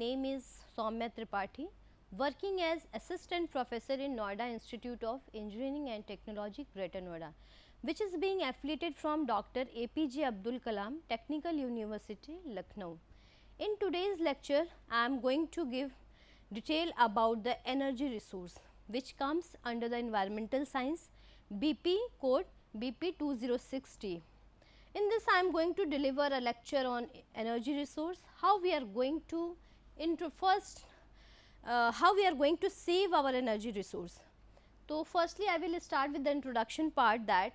name is Soumya Tripathi, working as Assistant Professor in Noida Institute of Engineering and Technology, Greater Noida, which is being affiliated from Dr. APJ Abdul Kalam Technical University, Lucknow. In today's lecture, I am going to give detail about the energy resource, which comes under the environmental science BP code BP 206T. In this, I am going to deliver a lecture on energy resource, how we are going to how we are going to save our energy resource. So, firstly I will start with the introduction part, that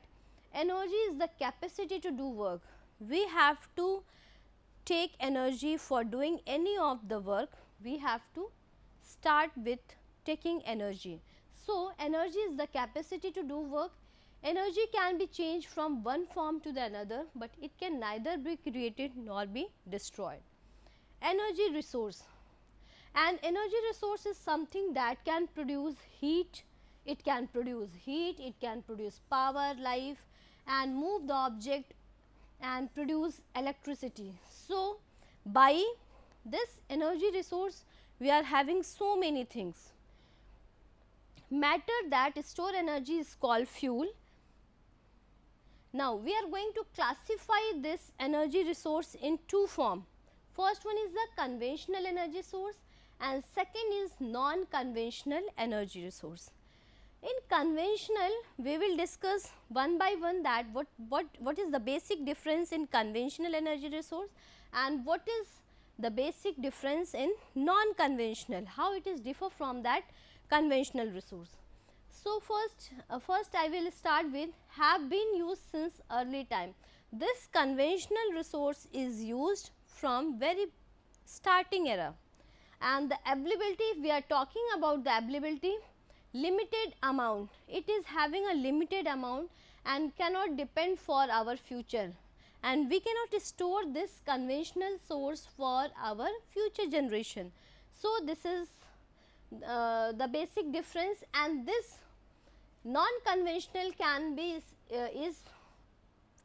energy is the capacity to do work. We have to take energy for doing any of the work. We have to start with taking energy. So, energy is the capacity to do work. Energy can be changed from one form to the another, but it can neither be created nor be destroyed. Energy resource, and energy resource is something that can produce heat, it can produce power, life, and move the object and produce electricity. So, by this energy resource we are having so many things. Matter that store energy is called fuel. Now, we are going to classify this energy resource in two forms. First one is the conventional energy source and second is non-conventional energy resource. In conventional, we will discuss one by one that what is the basic difference in conventional energy resource and what is the basic difference in non-conventional, how it is differ from that conventional resource. So, first I will start with have been used since early time. This conventional resource is used from very starting era, and the availability, if we are talking about the availability, limited amount, it is having a limited amount and cannot depend for our future, and we cannot store this conventional source for our future generation. So, this is the basic difference, and this non-conventional can be is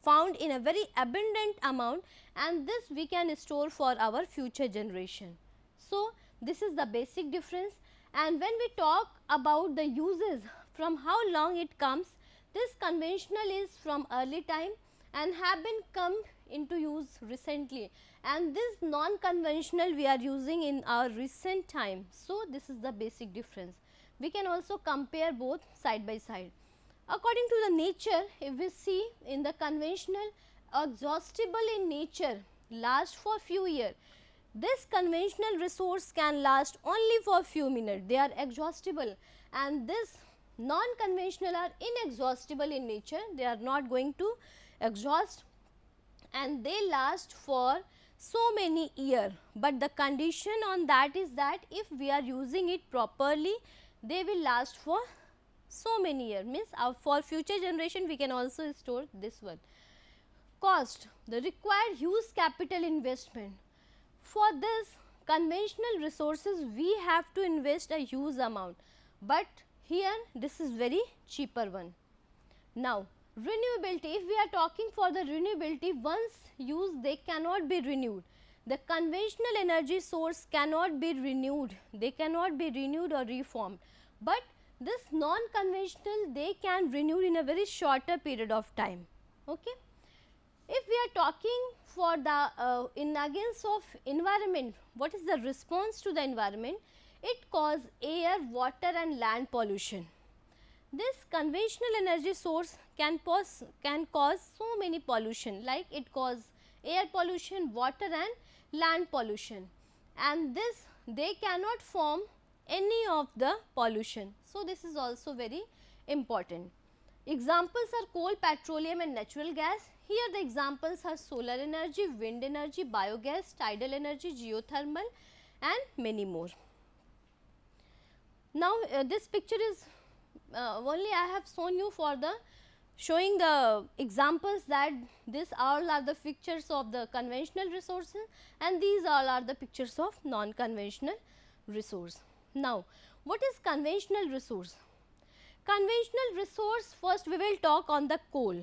found in a very abundant amount, and this we can store for our future generation. So, this is the basic difference, and when we talk about the uses from how long it comes, this conventional is from early time and have been come into use recently, and this non-conventional we are using in our recent time. So, this is the basic difference. We can also compare both side by side. According to the nature, if we see in the conventional, exhaustible in nature, last for few years. This conventional resource can last only for few minutes, they are exhaustible, and this non-conventional are inexhaustible in nature, they are not going to exhaust and they last for so many years. But the condition on that is that if we are using it properly, they will last for so many years, means for future generation we can also store this one. Cost, the required huge capital investment. For this conventional resources we have to invest a huge amount, but here this is very cheaper one. Now, renewability, if we are talking for the renewability, once used they cannot be renewed. The conventional energy source cannot be renewed, they cannot be renewed or reformed, but this non-conventional they can renew in a very shorter period of time. Okay. If we are talking for the in against of environment, what is the response to the environment? It causes air, water and land pollution. This conventional energy source can cause so many pollution, like it cause air pollution, water and land pollution, and this they cannot form any of the pollution. So, this is also very important. Examples are coal, petroleum and natural gas. Here the examples are solar energy, wind energy, biogas, tidal energy, geothermal and many more. Now, this picture is only I have shown you for the showing the examples that this all are the pictures of the conventional resources and these all are the pictures of non-conventional resource. Now, what is conventional resource? Conventional resource, first we will talk on the coal.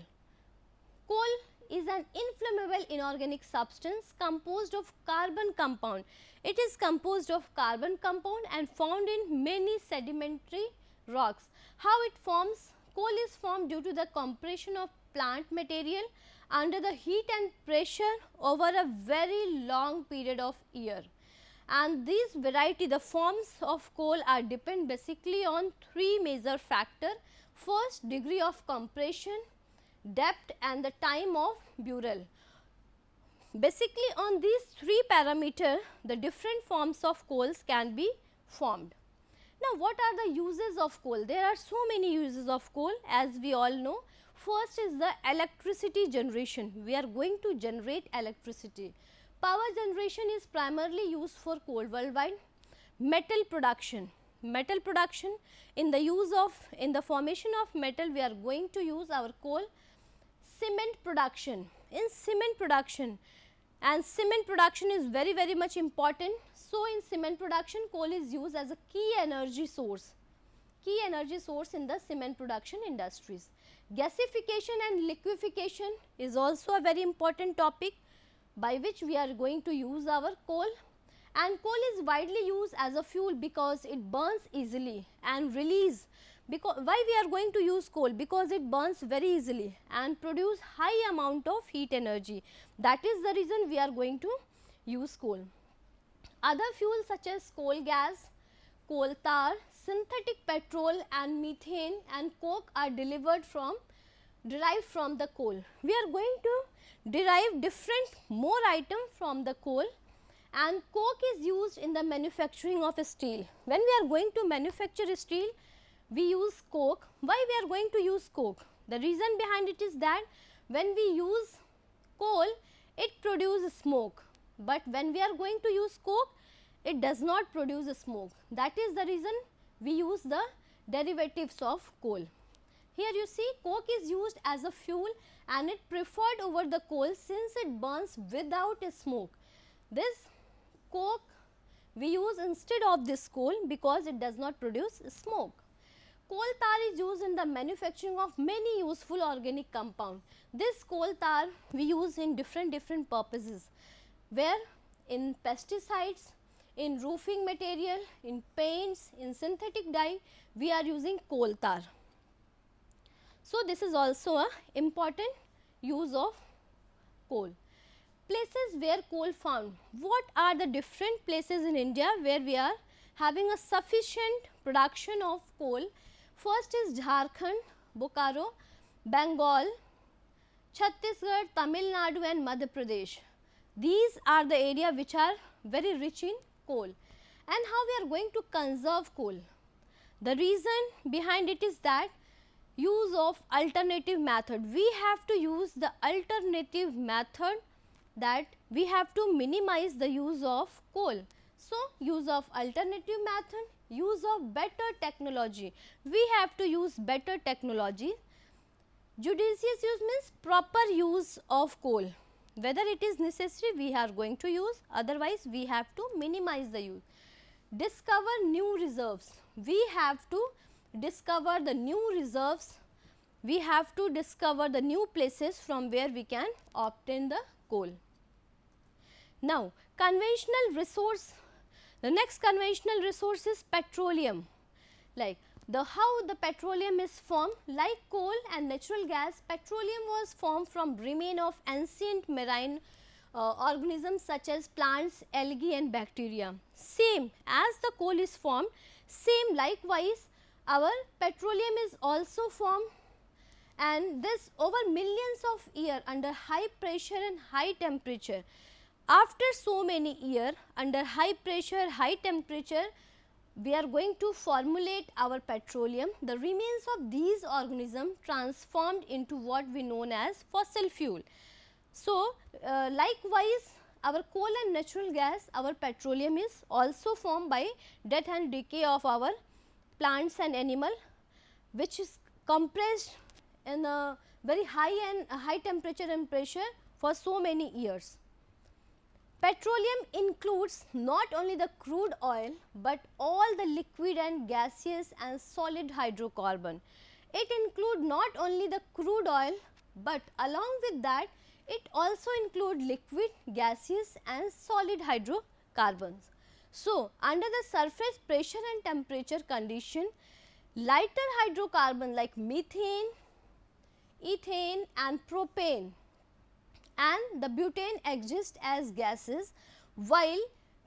Coal is an inflammable inorganic substance composed of carbon compound. It is composed of carbon compound and found in many sedimentary rocks. How it forms? Coal is formed due to the compression of plant material under the heat and pressure over a very long period of year. And these variety, the forms of coal are depend basically on three major factor. First, degree of compression, depth and the time of burial. Basically on these three parameter, the different forms of coals can be formed. Now what are the uses of coal? There are so many uses of coal, as we all know. First is the electricity generation. We are going to generate electricity. Power generation is primarily used for coal worldwide. Metal production. Metal production, in the formation of metal we are going to use our coal. Cement production. In cement production, and cement production is very much important. So in cement production, coal is used as a key energy source in the cement production industries. Gasification and liquefaction is also a very important topic by which we are going to use our coal. And coal is widely used as a fuel because it burns easily and release. Because why we are going to use coal? Because it burns very easily and produce high amount of heat energy. That is the reason we are going to use coal. Other fuels such as coal gas, coal tar, synthetic petrol and methane and coke are derived from the coal. We are going to derive different more item from the coal. And coke is used in the manufacturing of steel. When we are going to manufacture steel, we use coke. Why we are going to use coke? The reason behind it is that when we use coal, it produces smoke, but when we are going to use coke, it does not produce smoke. That is the reason we use the derivatives of coal. Here you see coke is used as a fuel and it preferred over the coal since it burns without smoke. This coke we use instead of this coal because it does not produce smoke. Coal tar is used in the manufacturing of many useful organic compounds. This coal tar we use in different purposes, where in pesticides, in roofing material, in paints, in synthetic dye, we are using coal tar. So this is also a important use of coal. Places where coal found. What are the different places in India where we are having a sufficient production of coal? First is Jharkhand, Bokaro, Bengal, Chhattisgarh, Tamil Nadu and Madhya Pradesh. These are the areas which are very rich in coal. And how we are going to conserve coal? The reason behind it is that use of alternative method. We have to use the alternative method, that we have to minimize the use of coal. So, use of alternative method, use of better technology. We have to use better technology. Judicious use means proper use of coal. Whether it is necessary, we are going to use, otherwise we have to minimize the use. Discover new reserves. We have to discover the new reserves. We have to discover the new places from where we can obtain the coal. Now, conventional resource. The next conventional resource is petroleum. Like how the petroleum is formed, like coal and natural gas, petroleum was formed from remain of ancient marine organisms such as plants, algae and bacteria. Same as the coal is formed, same likewise our petroleum is also formed, and this over millions of years under high pressure and high temperature. After so many years under high pressure, high temperature, we are going to formulate our petroleum. The remains of these organisms transformed into what we known as fossil fuel. So, likewise our coal and natural gas, our petroleum is also formed by death and decay of our plants and animal, which is compressed in a very high temperature and pressure for so many years. Petroleum includes not only the crude oil, but all the liquid and gaseous and solid hydrocarbon. It includes not only the crude oil, but along with that It also includes liquid, gaseous and solid hydrocarbons. So, under the surface pressure and temperature condition, lighter hydrocarbon like methane, ethane and propane and the butane exist as gases, while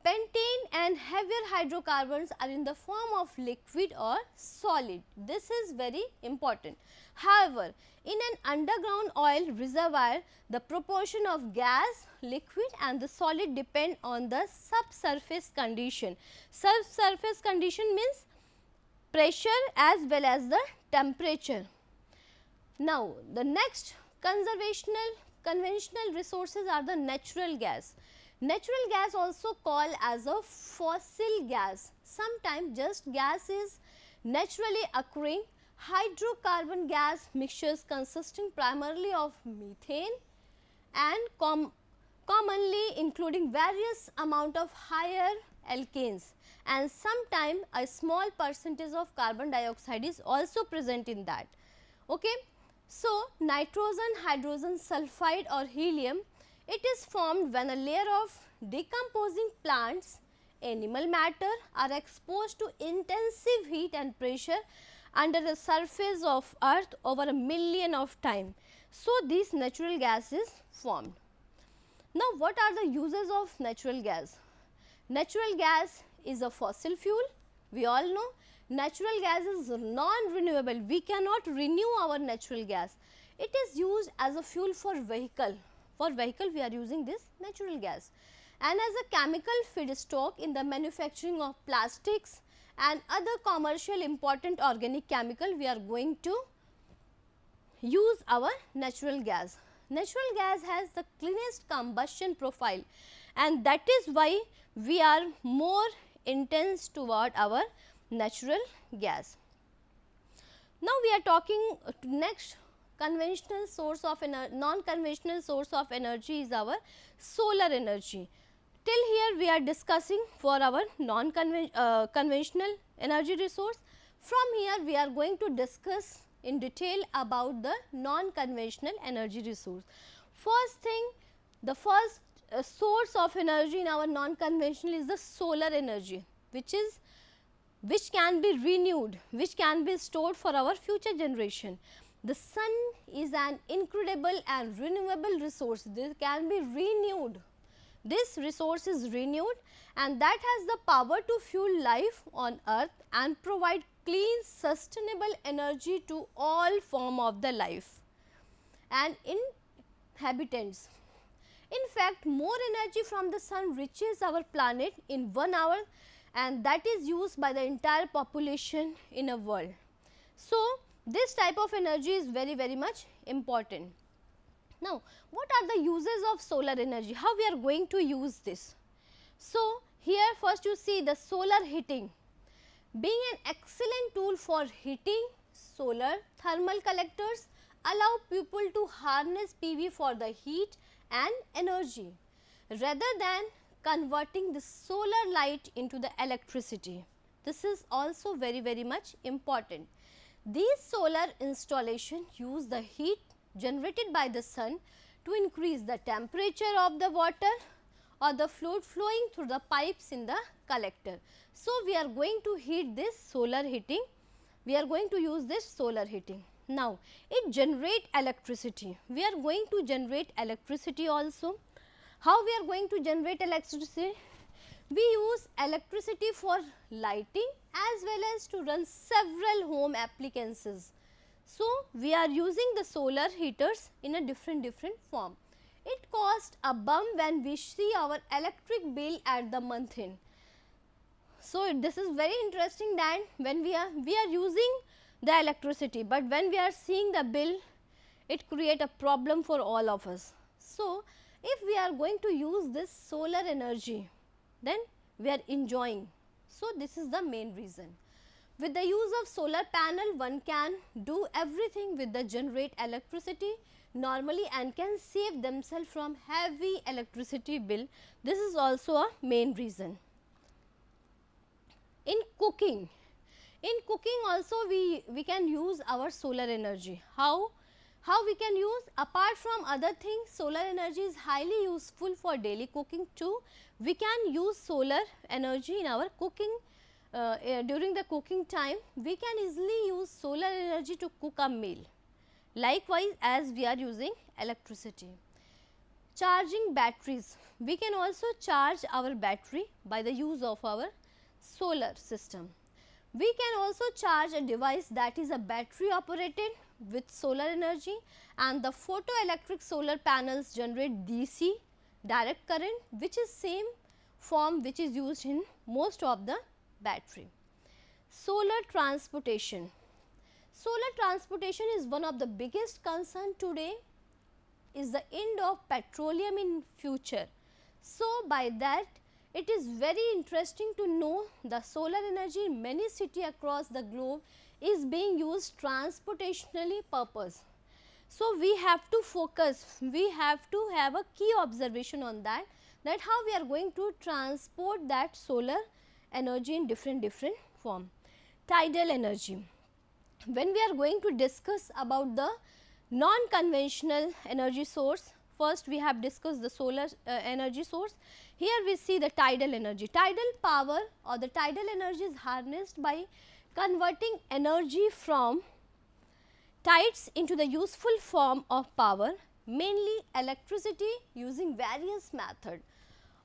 pentane and heavier hydrocarbons are in the form of liquid or solid. This is very important. However, in an underground oil reservoir, the proportion of gas, liquid and the solid depend on the subsurface condition. Subsurface condition means pressure as well as the temperature. Now, the next conventional resources are the natural gas. Natural gas also called as a fossil gas. Sometimes just gas is naturally occurring hydrocarbon gas mixtures consisting primarily of methane and commonly including various amount of higher alkanes, and sometimes a small percentage of carbon dioxide is also present in that. Okay. So, nitrogen, hydrogen sulfide or helium, it is formed when a layer of decomposing plants, animal matter are exposed to intensive heat and pressure under the surface of earth over a million of time. So, this natural gas is formed. Now, what are the uses of natural gas? Natural gas is a fossil fuel, we all know. Natural gas is non-renewable, we cannot renew our natural gas. It is used as a fuel for vehicle. For vehicle we are using this natural gas, and as a chemical feedstock in the manufacturing of plastics and other commercial important organic chemical, we are going to use our natural gas. Natural gas has the cleanest combustion profile, and that is why we are more intense toward our natural gas. Now, we are talking next conventional source of non-conventional source of energy is our solar energy. Till here we are discussing for our conventional energy resource. From here we are going to discuss in detail about the non-conventional energy resource. First thing, the first source of energy in our non-conventional is the solar energy, which can be renewed, which can be stored for our future generation. The sun is an incredible and renewable resource. This can be renewed. This resource is renewed, and that has the power to fuel life on earth and provide clean sustainable energy to all form of the life and inhabitants. In fact, more energy from the sun reaches our planet in 1 hour, and that is used by the entire population in a world. So, this type of energy is very much important. Now, what are the uses of solar energy? How we are going to use this? So, here first you see the solar heating. Being an excellent tool for heating, solar thermal collectors allow people to harness PV for the heat and energy rather than converting the solar light into the electricity. This is also very much important. These solar installations use the heat generated by the sun to increase the temperature of the water or the fluid flowing through the pipes in the collector. So, we are going to heat this solar heating, we are going to use this solar heating. Now, it generates electricity, we are going to generate electricity also. How we are going to generate electricity? We use electricity for lighting as well as to run several home appliances. So, we are using the solar heaters in a different form. It costs a bump when we see our electric bill at the month end. So, this is very interesting that when we are using the electricity, but when we are seeing the bill, it create a problem for all of us. So, if we are going to use this solar energy, then we are enjoying. So, this is the main reason. With the use of solar panel, one can do everything with the generate electricity normally and can save themselves from heavy electricity bill. This is also a main reason. In cooking also we can use our solar energy. How How we can use? Apart from other things, solar energy is highly useful for daily cooking too. We can use solar energy in our cooking. During the cooking time, we can easily use solar energy to cook a meal. Likewise, as we are using electricity. Charging batteries. We can also charge our battery by the use of our solar system. We can also charge a device that is a battery operated with solar energy, and the photoelectric solar panels generate DC direct current, which is same form which is used in most of the battery. Solar transportation. Solar transportation is one of the biggest concern today, is the end of petroleum in future. So, by that it is very interesting to know the solar energy in many cities across the globe is being used transportationally purpose. So, we have to focus, we have to have a key observation on that, that how we are going to transport that solar energy in different form. Tidal energy. When we are going to discuss about the non-conventional energy source, first we have discussed the solar energy source. Here we see the tidal energy. Tidal power or the tidal energy is harnessed by converting energy from tides into the useful form of power, mainly electricity, using various methods.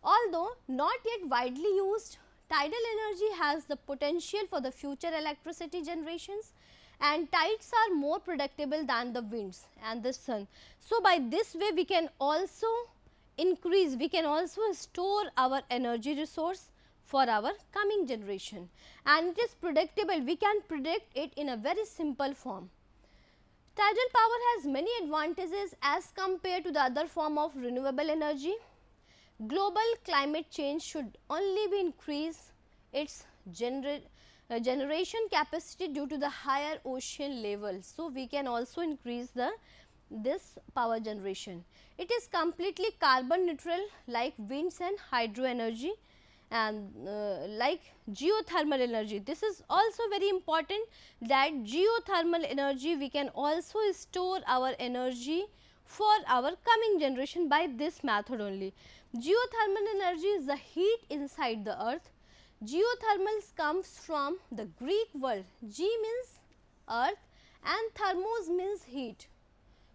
Although not yet widely used, tidal energy has the potential for the future electricity generations, and tides are more predictable than the winds and the sun. So, by this way we can also increase, we can also store our energy resource for our coming generation, and it is predictable, we can predict it in a very simple form. Tidal power has many advantages as compared to the other form of renewable energy. Global climate change should only be increase its generation capacity due to the higher ocean level. So, we can also increase this power generation. It is completely carbon neutral like winds and hydro energy, and like geothermal energy. This is also very important, that geothermal energy we can also store our energy for our coming generation by this method only. Geothermal energy is the heat inside the earth. Geothermals comes from the Greek word, ge means earth and thermos means heat.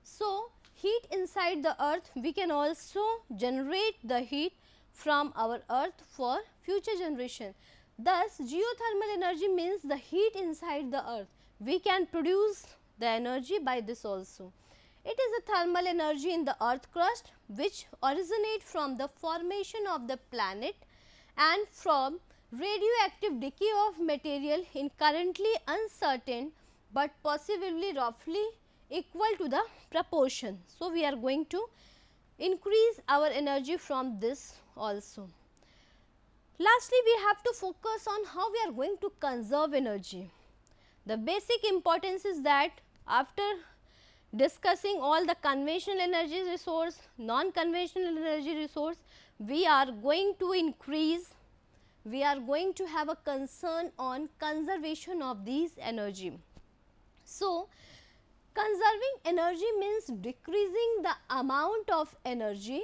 So, heat inside the earth, we can also generate the heat from our earth for future generation. Thus, geothermal energy means the heat inside the earth. We can produce the energy by this also. It is a thermal energy in the earth crust which originate from the formation of the planet and from radioactive decay of material in currently uncertain but possibly roughly equal to the proportion. So, we are going to increase our energy from this also. Lastly, we have to focus on how we are going to conserve energy. The basic importance is that after discussing all the conventional energy resource, non-conventional energy resource, we are going to increase, we are going to have a concern on conservation of these energy. So, conserving energy means decreasing the amount of energy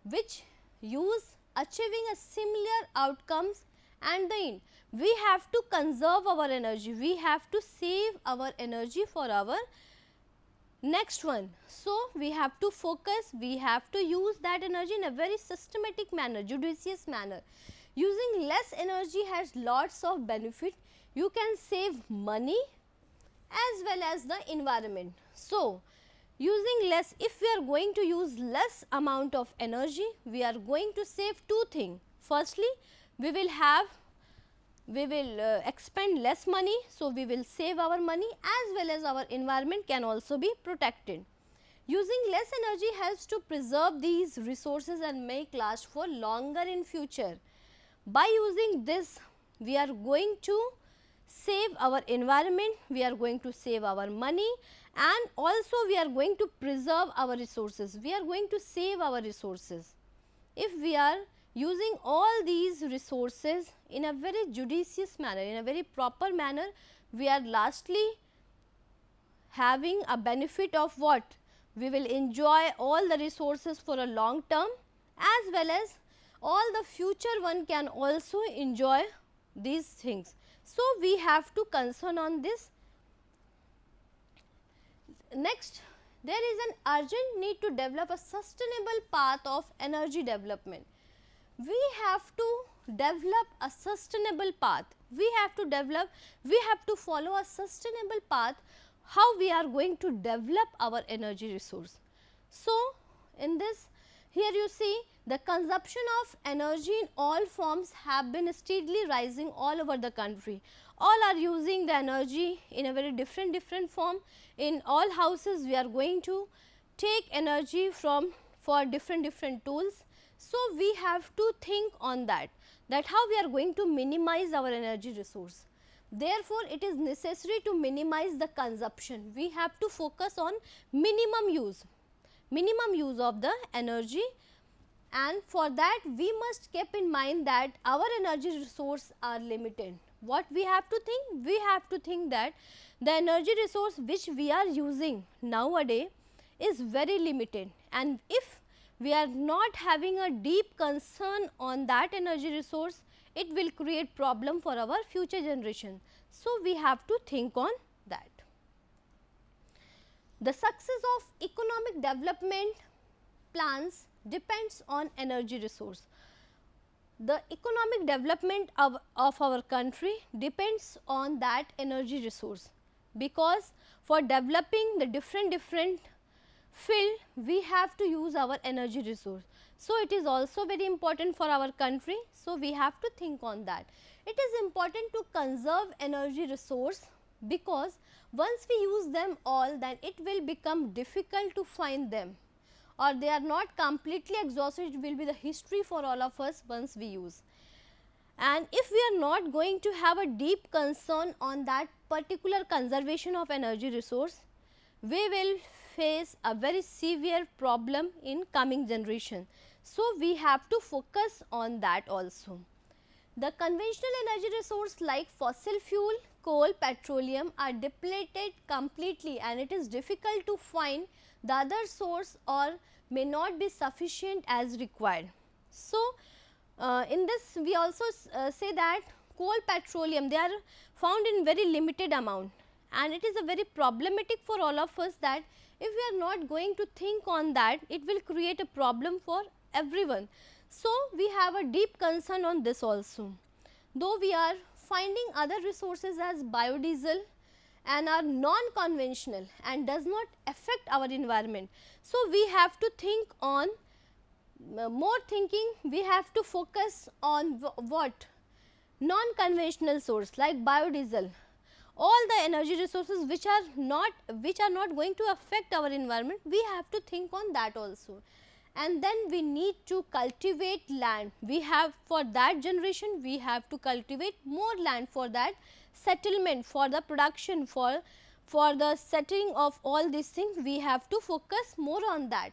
which use achieving a similar outcomes, and the end. We have to conserve our energy, we have to save our energy for our next one. So, we have to focus, we have to use that energy in a very systematic manner, judicious manner. Using less energy has lots of benefit. You can save money as well as the environment. So, using less, if we are going to use less amount of energy, we are going to save two things. Firstly, we will expend less money, so we will save our money, as well as our environment can also be protected. Using less energy helps to preserve these resources and make last for longer in future. By using this, we are going to save our environment, we are going to save our money, and also we are going to preserve our resources, we are going to save our resources. If we are using all these resources in a very judicious manner, in a very proper manner, we are lastly having a benefit of what? We will enjoy all the resources for a long term, as well as all the future one can also enjoy these things. So, we have to concern on this. Next, there is an urgent need to develop a sustainable path of energy development. We have to develop a sustainable path. We have to follow a sustainable path how we are going to develop our energy resource. So, in this, here you see the consumption of energy in all forms have been steadily rising all over the country. All are using the energy in a very different form. In all houses we are going to take energy from for different tools. So, we have to think on that how we are going to minimize our energy resource. Therefore, it is necessary to minimize the consumption. We have to focus on minimum use of the energy, and for that we must keep in mind that our energy resource are limited. What we have to think? We have to think that the energy resource which we are using nowadays is very limited, and if we are not having a deep concern on that energy resource, it will create problem for our future generation. So, we have to think on that. The success of economic development plans depends on energy resource. The economic development of our country depends on that energy resource, because for developing the different field we have to use our energy resource. So, it is also very important for our country. So, we have to think on that. It is important to conserve energy resource, because once we use them all, then it will become difficult to find them, or they are not completely exhausted. It will be the history for all of us once we use. And if we are not going to have a deep concern on that particular conservation of energy resource, we will face a very severe problem in coming generation. So, we have to focus on that also. The conventional energy resource like fossil fuel, coal, petroleum are depleted completely, and it is difficult to find the other source or may not be sufficient as required. So, in this we also say that coal, petroleum, they are found in very limited amount, and it is a very problematic for all of us that if we are not going to think on that, it will create a problem for everyone. So, we have a deep concern on this also. Though we are finding other resources as biodiesel and are non-conventional and does not affect our environment. So, we have to think on more thinking, we have to focus on what? Non-conventional source like biodiesel, all the energy resources which are not going to affect our environment, we have to think on that also. And then we need to cultivate land. We have, for that generation, we have to cultivate more land for that settlement, for the production, for the setting of all these things. We have to focus more on that.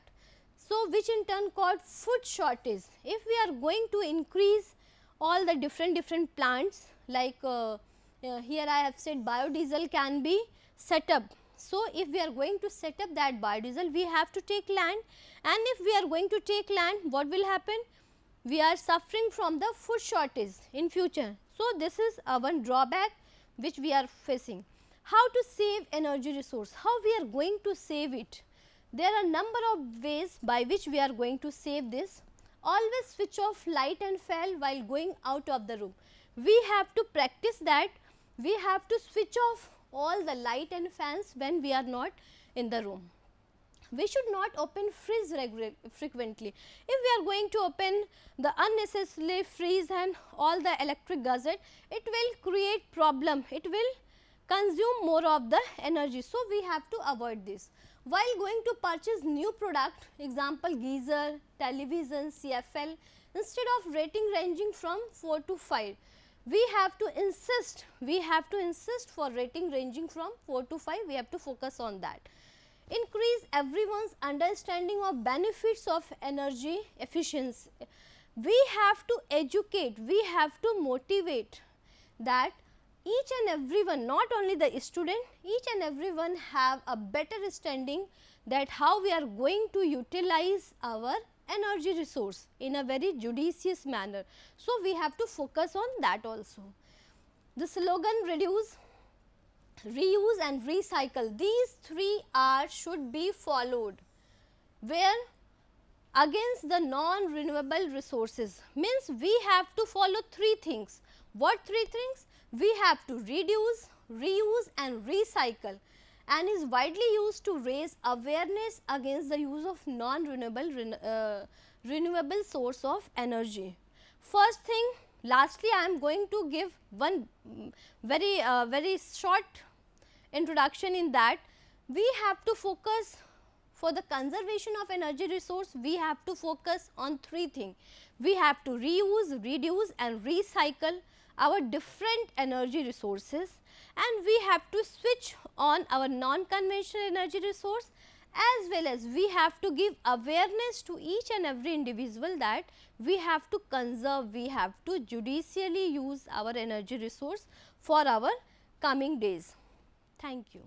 So, which in turn called food shortage. If we are going to increase all the different plants, like here I have said biodiesel can be set up. So, if we are going to set up that biodiesel, we have to take land, and if we are going to take land, what will happen? We are suffering from the food shortage in future. So, this is one drawback which we are facing. How to save energy resource? How we are going to save it? There are number of ways by which we are going to save this. Always switch off light and fan while going out of the room. We have to practice that. We have to switch off all the light and fans when we are not in the room. We should not open fridge frequently. If we are going to open the unnecessarily fridge and all the electric gadget, it will create problem. It will consume more of the energy. So, we have to avoid this. While going to purchase new product, example geyser, television, CFL, instead of rating ranging from 4 to 5, we have to insist for rating ranging from 4 to 5, we have to focus on that. Increase everyone's understanding of benefits of energy efficiency. We have to educate, we have to motivate that each and everyone, not only the student, each and everyone have a better understanding that how we are going to utilize our energy resource in a very judicious manner. So, we have to focus on that also. The slogan reduce, reuse and recycle, these three R should be followed, where against the non-renewable resources, means we have to follow three things. What three things? We have to reduce, reuse and recycle, and is widely used to raise awareness against the use of non-renewable renewable source of energy. First thing, lastly I am going to give one very short introduction in that. We have to focus for the conservation of energy resource, we have to focus on three things. We have to reuse, reduce and recycle our different energy resources, and we have to switch on our non-conventional energy resource, as well as we have to give awareness to each and every individual that we have to conserve, we have to judicially use our energy resource for our coming days. Thank you.